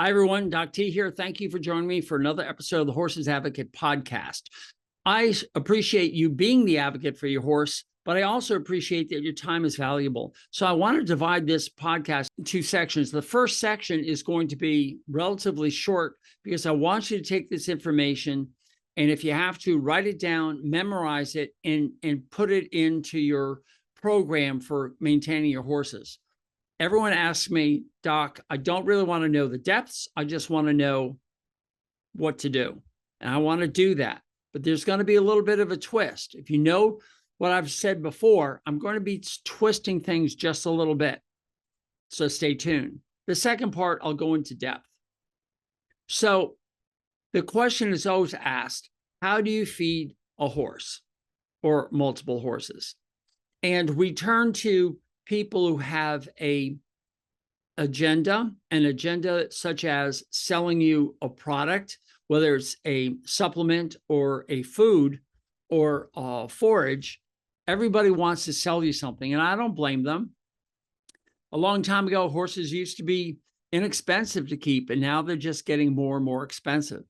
Hi, everyone. Doc T here. Thank you for joining me for another episode of the Horse's Advocate podcast. I appreciate you being the advocate for your horse, but I also appreciate that your time is valuable. So I want to divide this podcast into two sections. The first section is going to be relatively short because I want you to take this information, and if you have to, write it down, memorize it, and put it into your program for maintaining your horses. Everyone asks me, Doc, I don't really want to know the depths. I just want to know what to do. And I want to do that. But there's going to be a little bit of a twist. If you know what I've said before, I'm going to be twisting things just a little bit. So stay tuned. The second part, I'll go into depth. So the question is always asked, how do you feed a horse or multiple horses? And we turn to people who have an agenda such as selling you a product, whether it's a supplement or a food or a forage. Everybody wants to sell you something, and I don't blame them. A long time ago, horses used to be inexpensive to keep, and now they're just getting more and more expensive.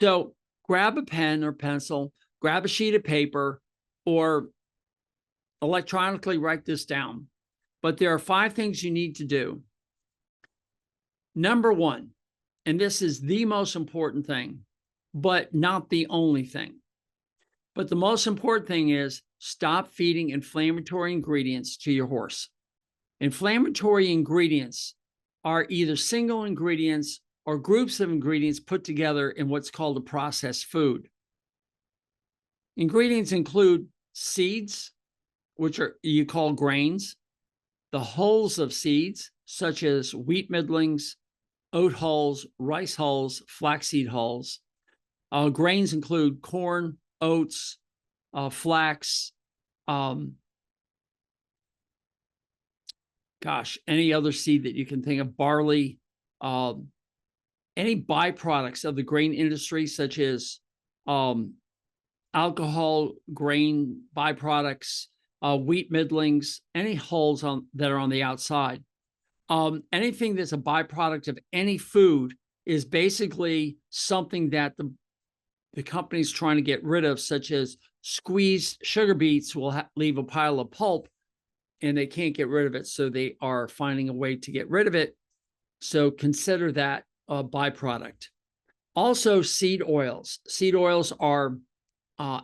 So grab a pen or pencil, grab a sheet of paper, or electronically write this down. But there are 5 things you need to do. Number 1, and this is the most important thing, but not the only thing. But the most important thing is stop feeding inflammatory ingredients to your horse. Inflammatory ingredients are either single ingredients or groups of ingredients put together in what's called a processed food. Ingredients include seeds, which you call grains, the hulls of seeds, such as wheat middlings, oat hulls, rice hulls, flaxseed hulls. Grains include corn, oats, flax, any other seed that you can think of, barley, any byproducts of the grain industry, such as alcohol, grain byproducts, wheat middlings, any hulls that are on the outside. Anything that's a byproduct of any food is basically something that the company's trying to get rid of, such as squeezed sugar beets will leave a pile of pulp and they can't get rid of it. So they are finding a way to get rid of it. So consider that a byproduct. Also, seed oils. Seed oils are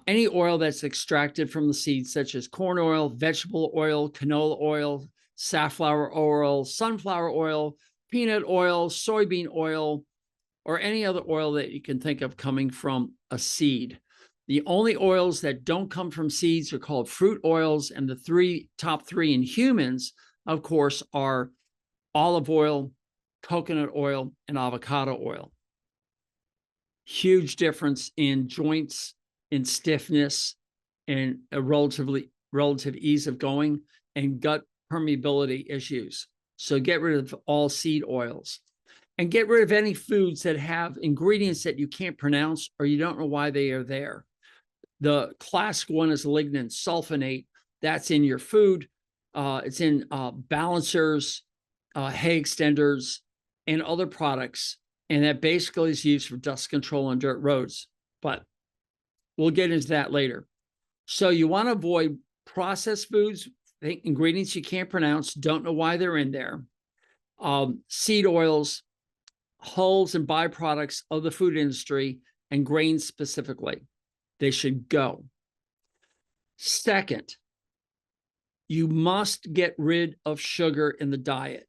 any oil that's extracted from the seeds, such as corn oil, vegetable oil, canola oil, safflower oil, sunflower oil, peanut oil, soybean oil, or any other oil that you can think of coming from a seed. The only oils that don't come from seeds are called fruit oils, and the top three in humans, of course, are olive oil, coconut oil, and avocado oil. Huge difference in joints, in stiffness, and a relative ease of going, and gut permeability issues. So get rid of all seed oils, and get rid of any foods that have ingredients that you can't pronounce or you don't know why they are there. The classic one is lignin sulfonate. That's in your food. It's in balancers, hay extenders, and other products. And that basically is used for dust control on dirt roads. But we'll get into that later. So you want to avoid processed foods, ingredients you can't pronounce, don't know why they're in there. Seed oils, hulls and byproducts of the food industry, and grains specifically. They should go. Second, you must get rid of sugar in the diet.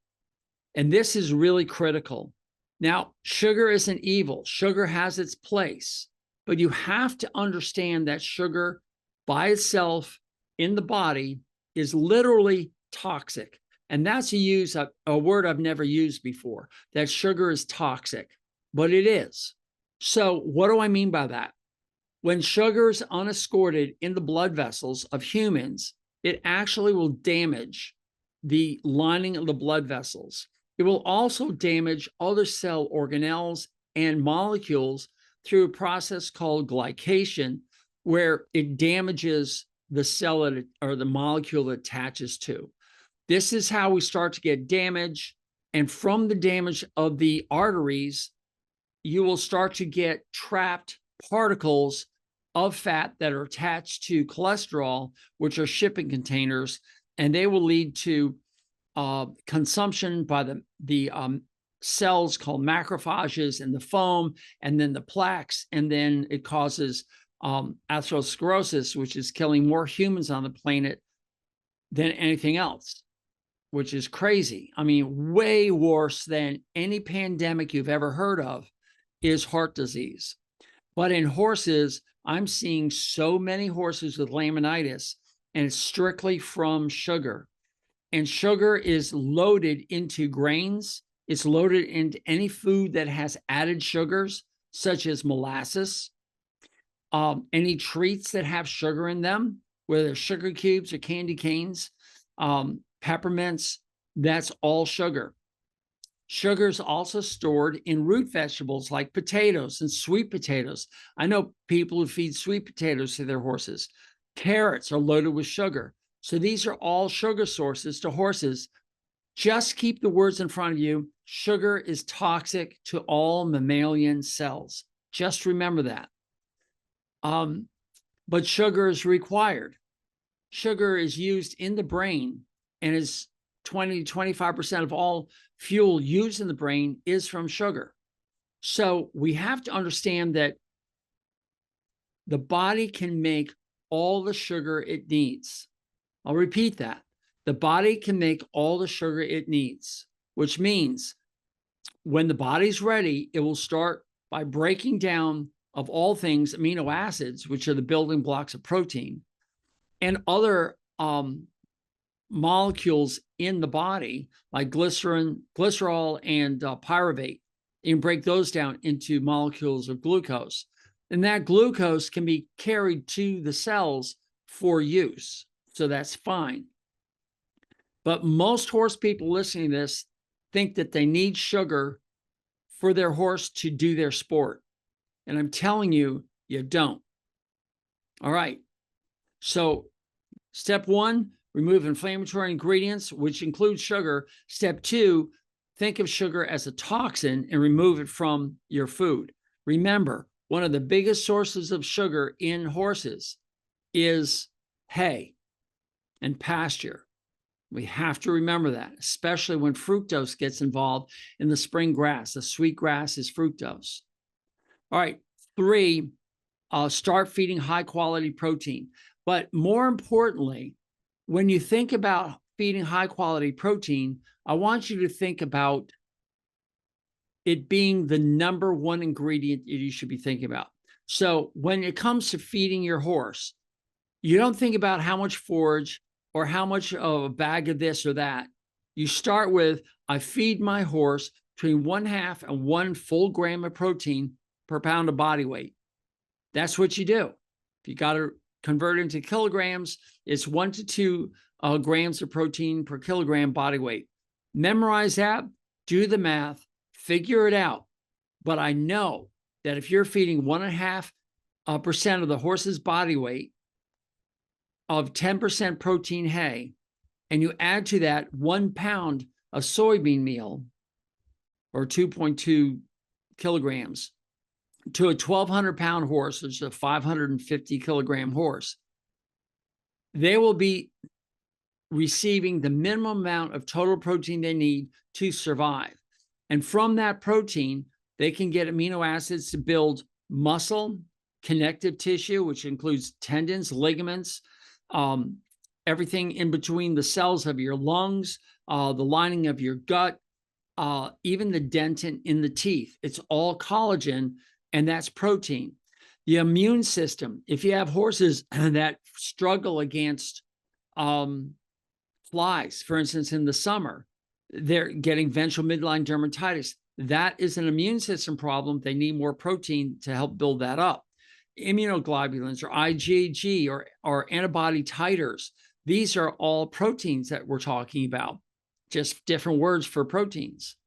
And this is really critical. Now, sugar isn't evil. Sugar has its place. But you have to understand that sugar by itself in the body is literally toxic. And that's a word I've never used before, that sugar is toxic, but it is. So what do I mean by that? When sugar is unescorted in the blood vessels of humans, it actually will damage the lining of the blood vessels. It will also damage other cell organelles and molecules through a process called glycation, where it damages the cell or the molecule it attaches to. This is how we start to get damage And from the damage of the arteries, you will start to get trapped particles of fat that are attached to cholesterol, which are shipping containers, and they will lead to consumption by the cells called macrophages and the foam, and then the plaques, and then it causes atherosclerosis, which is killing more humans on the planet than anything else, which is crazy. I mean, way worse than any pandemic you've ever heard of is heart disease. But in horses, I'm seeing so many horses with laminitis, and it's strictly from sugar. And sugar is loaded into grains. It's loaded into any food that has added sugars, such as molasses, any treats that have sugar in them, whether they're sugar cubes or candy canes, peppermints, that's all sugar. Sugar is also stored in root vegetables like potatoes and sweet potatoes. I know people who feed sweet potatoes to their horses. Carrots are loaded with sugar. So these are all sugar sources to horses. Just keep the words in front of you. Sugar is toxic to all mammalian cells. Just remember that. But sugar is required. Sugar is used in the brain and is 20 to 25% of all fuel used in the brain is from sugar. So we have to understand that the body can make all the sugar it needs. I'll repeat that. The body can make all the sugar it needs, which means when the body's ready, it will start by breaking down, of all things, amino acids, which are the building blocks of protein, and other molecules in the body, like glycerin, glycerol, and pyruvate. You can break those down into molecules of glucose. And that glucose can be carried to the cells for use. So that's fine. But most horse people listening to this think that they need sugar for their horse to do their sport. And I'm telling you, you don't. All right. So step one, remove inflammatory ingredients, which includes sugar. Step two, think of sugar as a toxin and remove it from your food. Remember, one of the biggest sources of sugar in horses is hay and pasture. We have to remember that, especially when fructose gets involved in the spring grass. The sweet grass is fructose. All right, three, start feeding high quality protein. But more importantly, when you think about feeding high quality protein, I want you to think about it being the number one ingredient that you should be thinking about. So when it comes to feeding your horse, you don't think about how much forage or how much of a bag of this or that. You start with, I feed my horse between 1/2 and 1 full gram of protein per pound of body weight. That's what you do. If you got to convert it into kilograms, it's 1 to 2 grams of protein per kilogram body weight. Memorize that, do the math, figure it out. But I know that if you're feeding 1.5% of the horse's body weight of 10% protein hay, and you add to that 1 pound of soybean meal, or 2.2 kilograms, to a 1,200 pound horse, which is a 550 kilogram horse, they will be receiving the minimum amount of total protein they need to survive. And from that protein, they can get amino acids to build muscle, connective tissue, which includes tendons, ligaments, everything in between the cells of your lungs, the lining of your gut, even the dentin in the teeth. It's all collagen, and that's protein. The immune system, if you have horses that struggle against flies, for instance, in the summer, they're getting ventral midline dermatitis. That is an immune system problem. They need more protein to help build that up. Immunoglobulins or IgG or antibody titers. These are all proteins that we're talking about, just different words for proteins.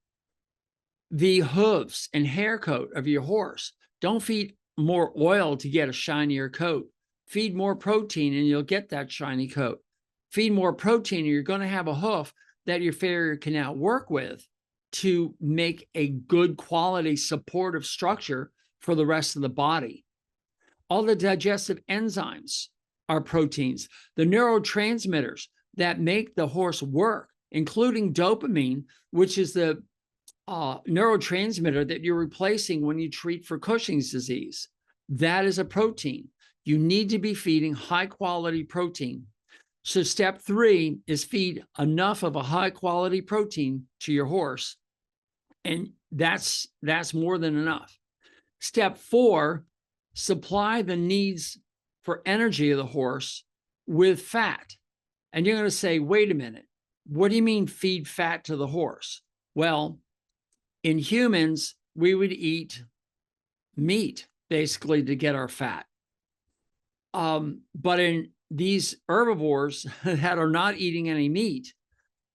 The hooves and hair coat of your horse. Don't feed more oil to get a shinier coat. Feed more protein and you'll get that shiny coat. Feed more protein and you're going to have a hoof that your farrier can now work with to make a good quality supportive structure for the rest of the body. All the digestive enzymes are proteins. The neurotransmitters that make the horse work, including dopamine, which is the neurotransmitter that you're replacing when you treat for Cushing's disease, that is a protein. You need to be feeding high quality protein. So step 3 is feed enough of a high quality protein to your horse. And that's more than enough. Step 4, supply the needs for energy of the horse with fat. And you're going to say, wait a minute, what do you mean feed fat to the horse? Well, in humans, we would eat meat basically to get our fat. But in these herbivores that are not eating any meat,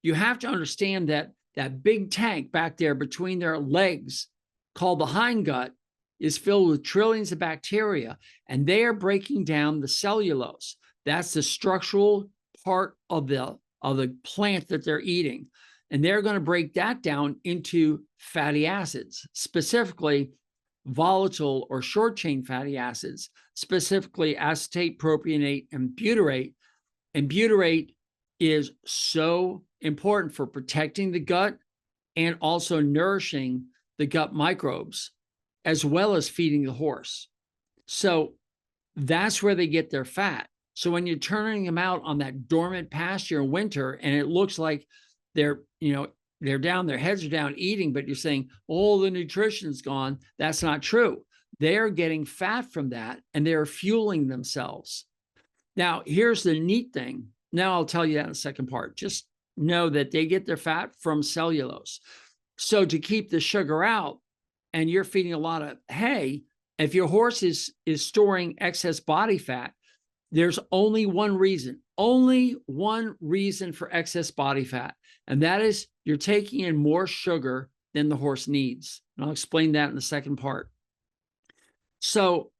you have to understand that that big tank back there between their legs called the hindgut is filled with trillions of bacteria, and they are breaking down the cellulose. That's the structural part of the plant that they're eating. And they're going to break that down into fatty acids, specifically volatile or short chain fatty acids, specifically acetate, propionate, and butyrate. And butyrate is so important for protecting the gut and also nourishing the gut microbes, as well as feeding the horse. So that's where they get their fat. So when you're turning them out on that dormant pasture in winter, and it looks like they're down, their heads are down eating, but you're saying, oh, the nutrition's gone. That's not true. They're getting fat from that, and they're fueling themselves. Now, here's the neat thing. Now I'll tell you that in the second part. Just know that they get their fat from cellulose. So to keep the sugar out, and you're feeding a lot of hay, if your horse is storing excess body fat, there's only one reason for excess body fat, and that is you're taking in more sugar than the horse needs. And I'll explain that in the second part. So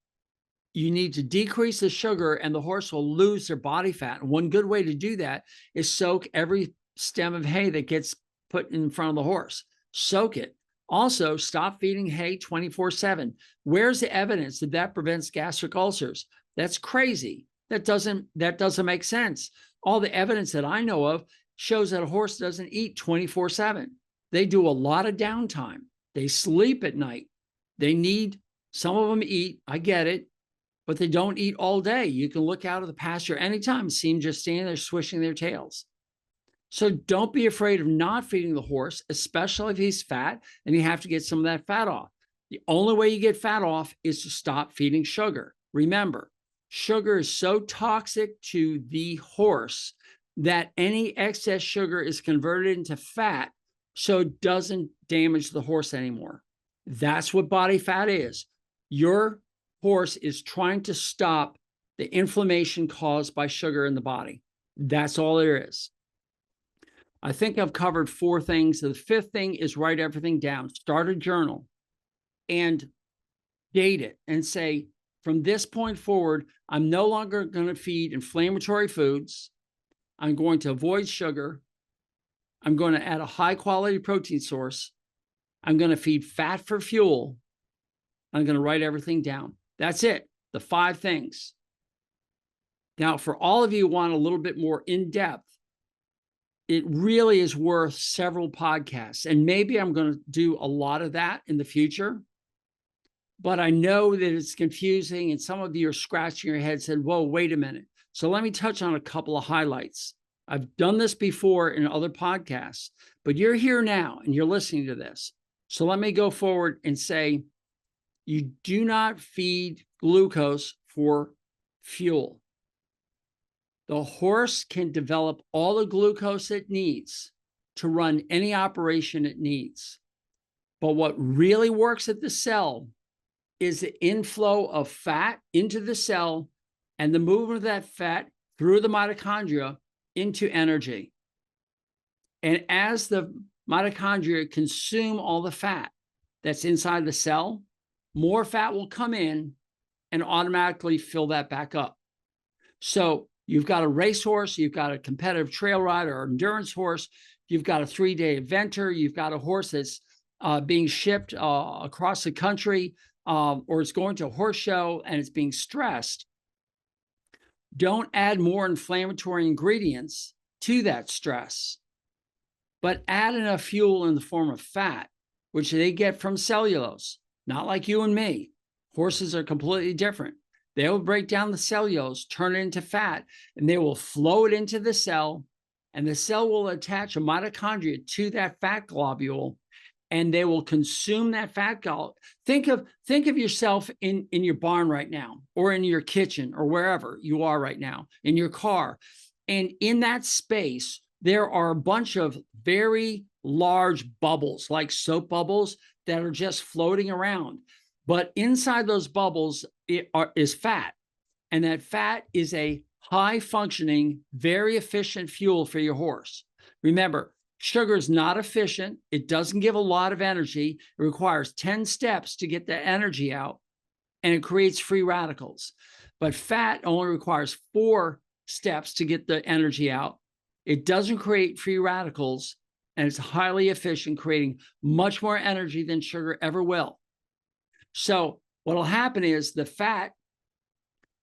you need to decrease the sugar, and the horse will lose their body fat. And one good way to do that is soak every stem of hay that gets put in front of the horse. Soak it. Also, stop feeding hay 24/7. Where's the evidence that that prevents gastric ulcers? That's crazy. That doesn't make sense. All the evidence that I know of shows that a horse doesn't eat 24/7. They do a lot of downtime. They sleep at night. Some of them eat, I get it, but they don't eat all day. You can look out of the pasture anytime and see them just standing there swishing their tails. So don't be afraid of not feeding the horse, especially if he's fat and you have to get some of that fat off. The only way you get fat off is to stop feeding sugar. Remember, sugar is so toxic to the horse that any excess sugar is converted into fat so it doesn't damage the horse anymore. That's what body fat is. Your horse is trying to stop the inflammation caused by sugar in the body. That's all there is. I think I've covered 4 things. The 5th thing is write everything down. Start a journal and date it and say, from this point forward, I'm no longer going to feed inflammatory foods. I'm going to avoid sugar. I'm going to add a high quality protein source. I'm going to feed fat for fuel. I'm going to write everything down. That's it. The 5 things. Now, for all of you who want a little bit more in depth, it really is worth several podcasts. And maybe I'm going to do a lot of that in the future. But I know that it's confusing, and some of you are scratching your head saying, whoa, wait a minute. So let me touch on a couple of highlights. I've done this before in other podcasts, but you're here now and you're listening to this. So let me go forward and say, you do not feed glucose for fuel. The horse can develop all the glucose it needs to run any operation it needs. But what really works at the cell is the inflow of fat into the cell and the movement of that fat through the mitochondria into energy. And as the mitochondria consume all the fat that's inside the cell, more fat will come in and automatically fill that back up. So You've got a racehorse, you've got a competitive trail rider or endurance horse, you've got a 3-day eventer, you've got a horse that's being shipped across the country, or it's going to a horse show and it's being stressed. Don't add more inflammatory ingredients to that stress, but add enough fuel in the form of fat, which they get from cellulose, not like you and me. Horses are completely different. They will break down the cellulose, turn it into fat, and they will flow it into the cell, and the cell will attach a mitochondria to that fat globule, and they will consume that fat globule. Think of yourself in your barn right now, or in your kitchen, or wherever you are right now, in your car. And in that space, there are a bunch of very large bubbles, like soap bubbles, that are just floating around. But inside those bubbles is fat. And that fat is a high functioning, very efficient fuel for your horse. Remember, sugar is not efficient. It doesn't give a lot of energy. It requires 10 steps to get the energy out, and it creates free radicals. But fat only requires 4 steps to get the energy out. It doesn't create free radicals, and it's highly efficient, creating much more energy than sugar ever will. So what will happen is the fat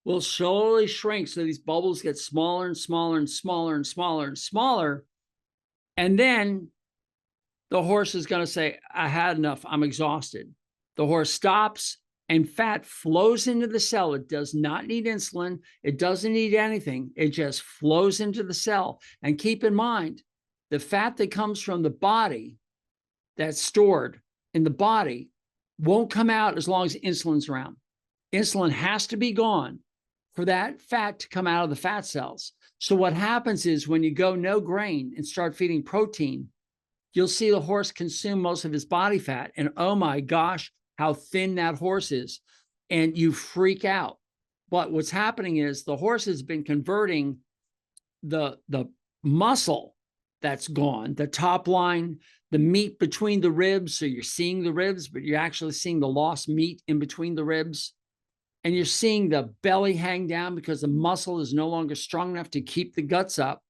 will slowly shrink. So these bubbles get smaller and smaller and smaller and smaller and smaller. And then the horse is going to say, I had enough. I'm exhausted. The horse stops and fat flows into the cell. It does not need insulin. It doesn't need anything. It just flows into the cell. And keep in mind, the fat that comes from the body that's stored in the body won't come out as long as insulin's around. Insulin has to be gone for that fat to come out of the fat cells. So what happens is when you go no grain and start feeding protein, you'll see the horse consume most of his body fat. And oh my gosh, how thin that horse is. And you freak out. But what's happening is the horse has been converting the muscle that's gone, the top line, the meat between the ribs. So you're seeing the ribs, but you're actually seeing the lost meat in between the ribs. And you're seeing the belly hang down because the muscle is no longer strong enough to keep the guts up.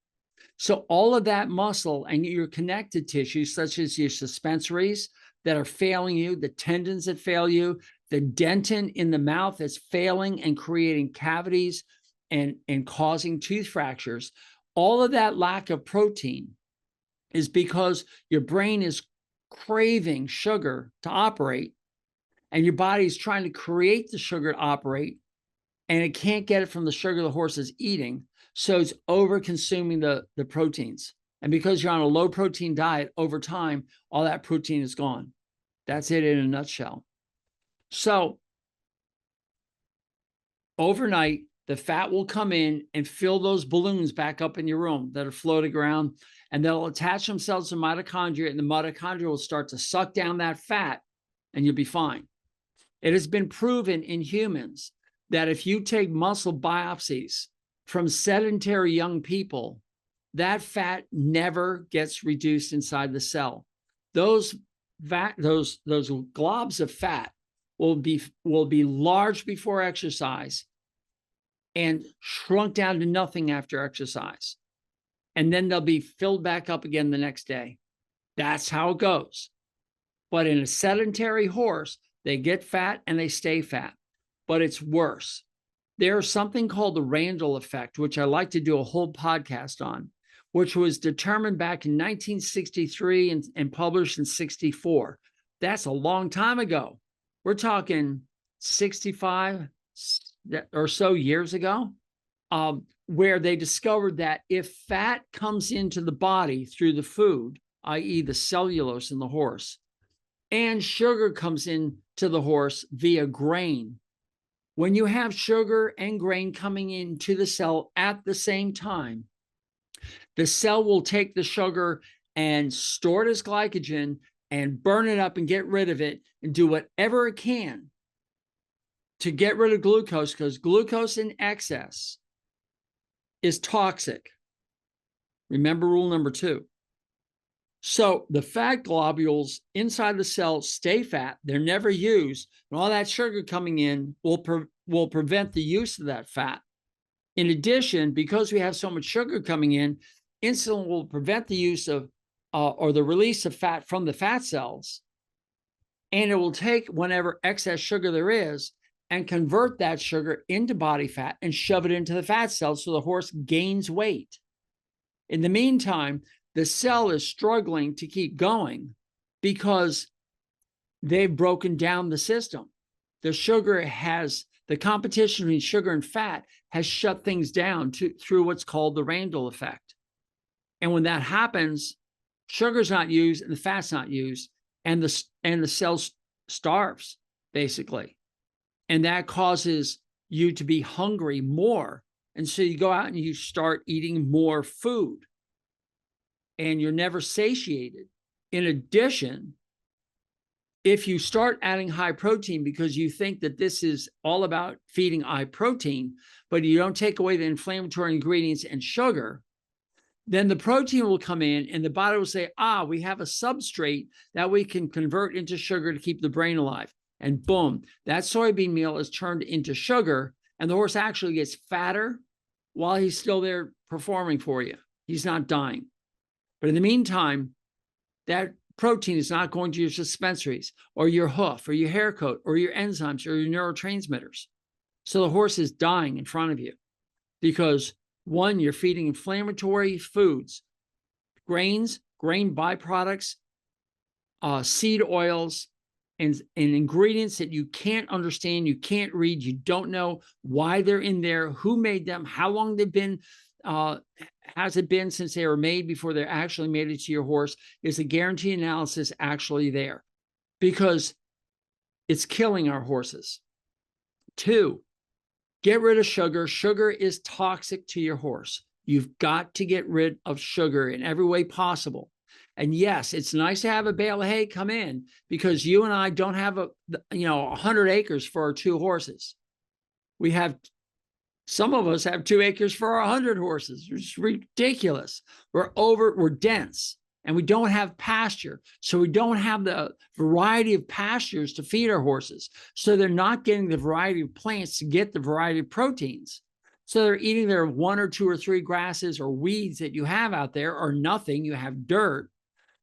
So all of that muscle and your connective tissue, such as your suspensories that are failing you, the tendons that fail you, the dentin in the mouth that's failing and creating cavities and causing tooth fractures, all of that lack of protein is because your brain is craving sugar to operate, and your body is trying to create the sugar to operate, and it can't get it from the sugar the horse is eating. So it's over consuming the proteins. And because you're on a low protein diet, over time, all that protein is gone. That's it in a nutshell. So overnight, the fat will come in and fill those balloons back up in your room that are floating around, and they'll attach themselves to mitochondria, and the mitochondria will start to suck down that fat, and you'll be fine. It has been proven in humans that if you take muscle biopsies from sedentary young people, that fat never gets reduced inside the cell. Those globs of fat will be large before exercise and shrunk down to nothing after exercise. And then they'll be filled back up again the next day. That's how it goes. But in a sedentary horse, they get fat and they stay fat. But it's worse. There's something called the Randall Effect, which I like to do a whole podcast on, which was determined back in 1963 and published in 64. That's a long time ago. We're talking 65 or so years ago, where they discovered that if fat comes into the body through the food, i.e. the cellulose in the horse, and sugar comes in to the horse via grain, when you have sugar and grain coming into the cell at the same time, the cell will take the sugar and store it as glycogen and burn it up and get rid of it and do whatever it can to get rid of glucose, because glucose in excess is toxic. Remember rule number 2. So the fat globules inside the cell stay fat. They're never used. And all that sugar coming in will prevent the use of that fat. In addition, because we have so much sugar coming in, insulin will prevent the use of or the release of fat from the fat cells. And it will take whatever excess sugar there is and convert that sugar into body fat and shove it into the fat cells so the horse gains weight. In the meantime, the cell is struggling to keep going because they've broken down the system. The competition between sugar and fat has shut things down through what's called the Randall Effect. And when that happens, sugar's not used and the fat's not used, and the cell starves, basically. And that causes you to be hungry more. And so you go out and you start eating more food, and you're never satiated. In addition, if you start adding high protein because you think that this is all about feeding high protein, but you don't take away the inflammatory ingredients and sugar, then the protein will come in and the body will say, we have a substrate that we can convert into sugar to keep the brain alive. And boom, that soybean meal is turned into sugar, and the horse actually gets fatter while he's still there performing for you. He's not dying. But in the meantime, that protein is not going to your suspensories or your hoof or your hair coat or your enzymes or your neurotransmitters. So the horse is dying in front of you because, one, you're feeding inflammatory foods, grains, grain byproducts, seed oils, and ingredients that you can't understand, you can't read, you don't know why they're in there, who made them, how long they've been, has it been since they were made before they actually made it to your horse? Is the guarantee analysis actually there? Because it's killing our horses. 2, get rid of sugar. Sugar is toxic to your horse. You've got to get rid of sugar in every way possible. And yes, it's nice to have a bale of hay come in because you and I don't have 100 acres for our 2 horses. Some of us have 2 acres for 100 horses. It's ridiculous. We're dense and we don't have pasture. So we don't have the variety of pastures to feed our horses. So they're not getting the variety of plants to get the variety of proteins. So they're eating their 1 or 2 or 3 grasses or weeds that you have out there, or nothing. You have dirt.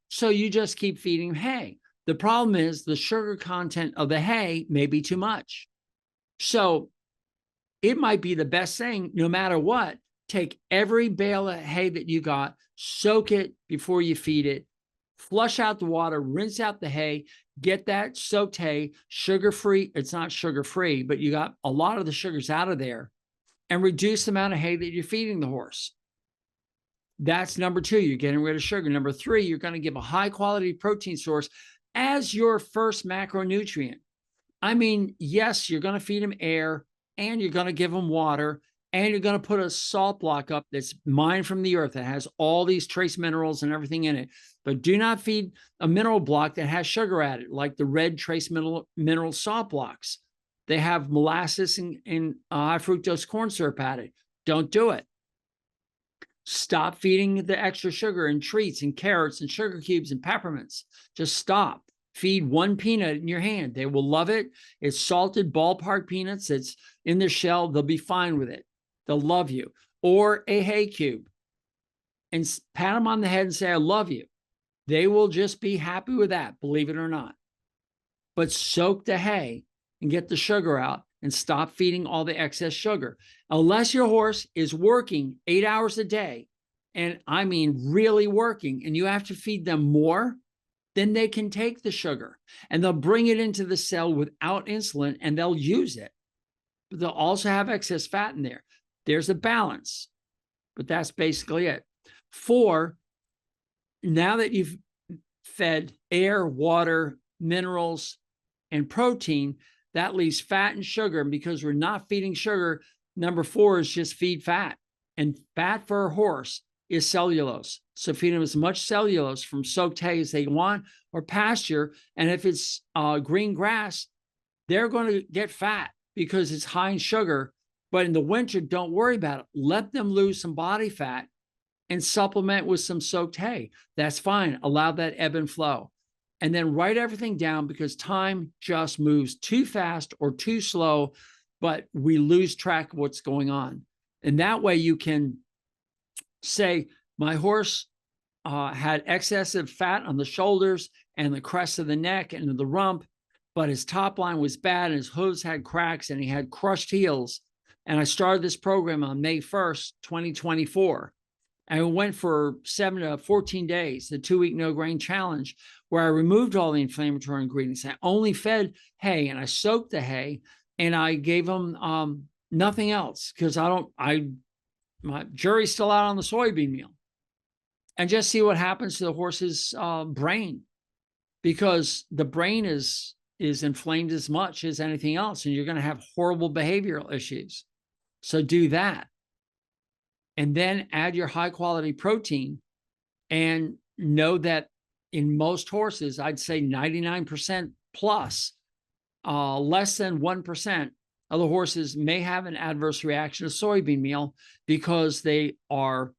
So you just keep feeding hay. The problem is the sugar content of the hay may be too much. So it might be the best thing, no matter what, take every bale of hay that you got, soak it before you feed it, flush out the water, rinse out the hay, get that soaked hay, sugar-free. It's not sugar-free, but you got a lot of the sugars out of there, and reduce the amount of hay that you're feeding the horse. That's number 2, you're getting rid of sugar. Number 3, you're going to give a high-quality protein source as your first macronutrient. I mean, yes, you're going to feed them air, and you're going to give them water, and you're going to put a salt block up that's mined from the earth that has all these trace minerals and everything in it. But do not feed a mineral block that has sugar added, like the red trace mineral salt blocks. They have molasses and high fructose corn syrup added. Don't do it. Stop feeding the extra sugar and treats and carrots and sugar cubes and peppermints. Just stop. Feed 1 peanut in your hand. They will love it. It's salted ballpark peanuts. It's in the shell. They'll be fine with it. They'll love you. Or a hay cube. And pat them on the head and say, I love you. They will just be happy with that, believe it or not. But soak the hay and get the sugar out and stop feeding all the excess sugar. Unless your horse is working 8 hours a day, and I mean really working, and you have to feed them more, then they can take the sugar and they'll bring it into the cell without insulin and they'll use it. But they'll also have excess fat in there. There's a balance, but that's basically it. 4, now that you've fed air, water, minerals, and protein, that leaves fat and sugar. And because we're not feeding sugar, number 4 is just feed fat. And fat for a horse is cellulose. So feed them as much cellulose from soaked hay as they want, or pasture. And if it's green grass, they're going to get fat because it's high in sugar. But in the winter, don't worry about it. Let them lose some body fat and supplement with some soaked hay. That's fine. Allow that ebb and flow. And then write everything down, because time just moves too fast or too slow, but we lose track of what's going on. And that way you can say, my horse had excessive fat on the shoulders and the crest of the neck and the rump, but his top line was bad and his hooves had cracks and he had crushed heels. And I started this program on May 1st, 2024. And it went for 7 to 14 days, the 2-week no grain challenge, where I removed all the inflammatory ingredients. I only fed hay and I soaked the hay and I gave them nothing else because my jury's still out on the soybean meal. And just see what happens to the horse's brain, because the brain is inflamed as much as anything else, and you're going to have horrible behavioral issues. So do that. And then add your high quality protein, and know that in most horses, I'd say 99% plus, less than 1% of the horses may have an adverse reaction to soybean meal because they are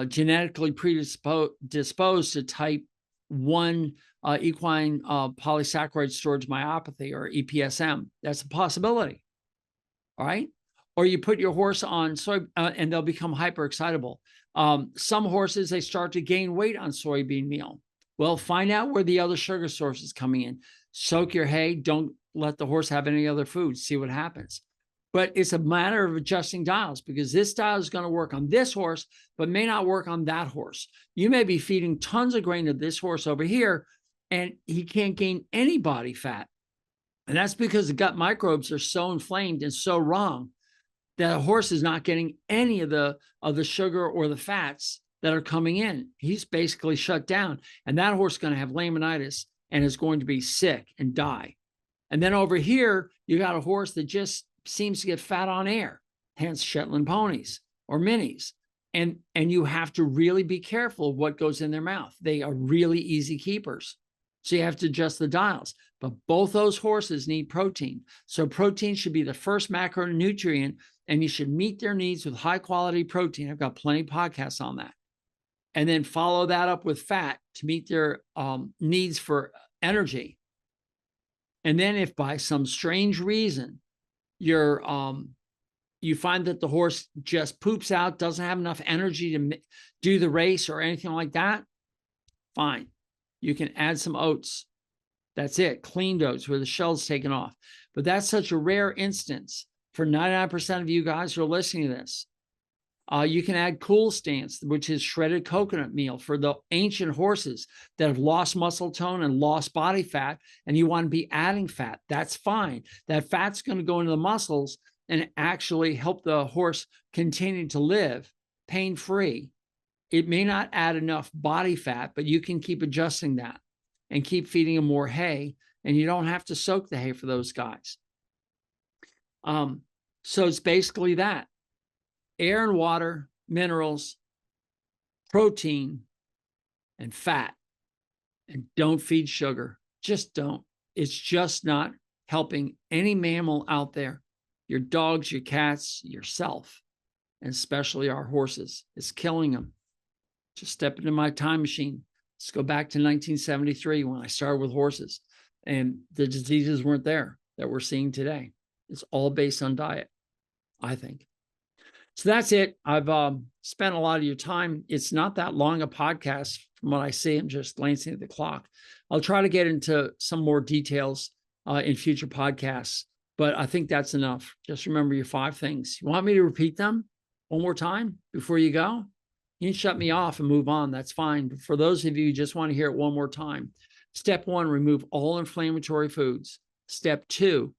genetically predisposed to type 1 equine polysaccharide storage myopathy, or EPSM. That's a possibility. All right. Or you put your horse on soy and they'll become hyperexcitable. Some horses, they start to gain weight on soybean meal. Well, find out where the other sugar source is coming in. Soak your hay. Don't let the horse have any other food. See what happens. But it's a matter of adjusting dials, because this dial is going to work on this horse, but may not work on that horse. You may be feeding tons of grain to this horse over here, and he can't gain any body fat. And that's because the gut microbes are so inflamed and so wrong that a horse is not getting any of the sugar or the fats that are coming in. He's basically shut down. And that horse is going to have laminitis and is going to be sick and die. And then over here, you got a horse that just seems to get fat on air, hence Shetland ponies or minis. And you have to really be careful of what goes in their mouth. They are really easy keepers. So you have to adjust the dials. But both those horses need protein. So protein should be the first macronutrient, and you should meet their needs with high quality protein. I've got plenty of podcasts on that. And then follow that up with fat to meet their needs for energy. And then if by some strange reason you find that the horse just poops out, doesn't have enough energy to do the race or anything like that, fine. You can add some oats. That's it. Cleaned oats where the shell's taken off. But that's such a rare instance for 99% of you guys who are listening to this. You can add cool stance, which is shredded coconut meal for the ancient horses that have lost muscle tone and lost body fat, and you want to be adding fat. That's fine. That fat's going to go into the muscles and actually help the horse continue to live pain-free. It may not add enough body fat, but you can keep adjusting that and keep feeding them more hay, and you don't have to soak the hay for those guys. So it's basically that. Air and water, minerals, protein, and fat. And don't feed sugar. Just don't. It's just not helping any mammal out there. Your dogs, your cats, yourself, and especially our horses. It's killing them. Just step into my time machine. Let's go back to 1973 when I started with horses, and the diseases weren't there that we're seeing today. It's all based on diet, I think. So that's it. I've spent a lot of your time. It's not that long a podcast from what I see. I'm just glancing at the clock. I'll try to get into some more details in future podcasts, but I think that's enough. Just remember your 5 things. You want me to repeat them one more time before you go? You can shut me off and move on. That's fine. But for those of you who just want to hear it one more time, step 1, remove all inflammatory foods. Step 2,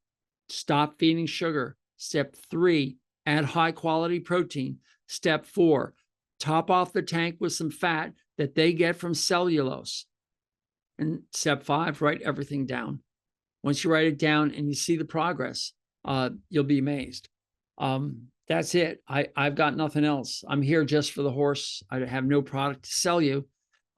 stop feeding sugar. Step 3, add high quality protein. Step 4, top off the tank with some fat that they get from cellulose. And step 5, write everything down. Once you write it down and you see the progress, you'll be amazed. That's it. I've got nothing else. I'm here just for the horse. I have no product to sell you.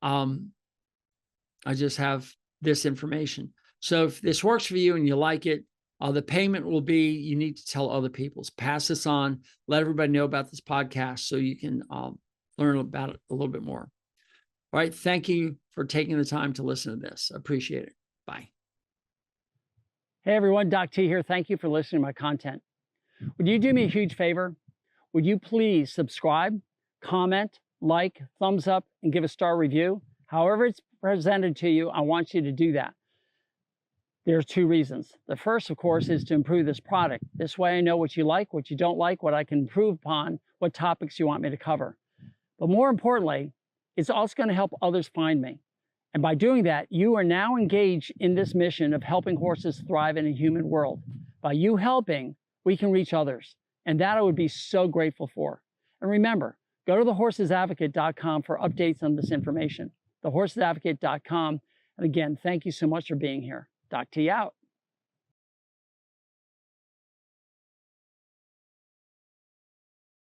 I just have this information. So if this works for you and you like it, the payment will be, you need to tell other people. Pass this on. Let everybody know about this podcast so you can learn about it a little bit more. All right. Thank you for taking the time to listen to this. I appreciate it. Bye. Hey, everyone. Doc T here. Thank you for listening to my content. Would you do me a huge favor? would you please subscribe, comment, like, thumbs up, and give a star review? However it's presented to you, I want you to do that. There's two reasons. The first, of course, is to improve this product. This way I know what you like, what you don't like, what I can improve upon, what topics you want me to cover. But more importantly, it's also going to help others find me. And by doing that, you are now engaged in this mission of helping horses thrive in a human world. By you helping, we can reach others. And that I would be so grateful for. And remember, go to thehorsesadvocate.com for updates on this information. Thehorsesadvocate.com. And again, thank you so much for being here. Doc T out.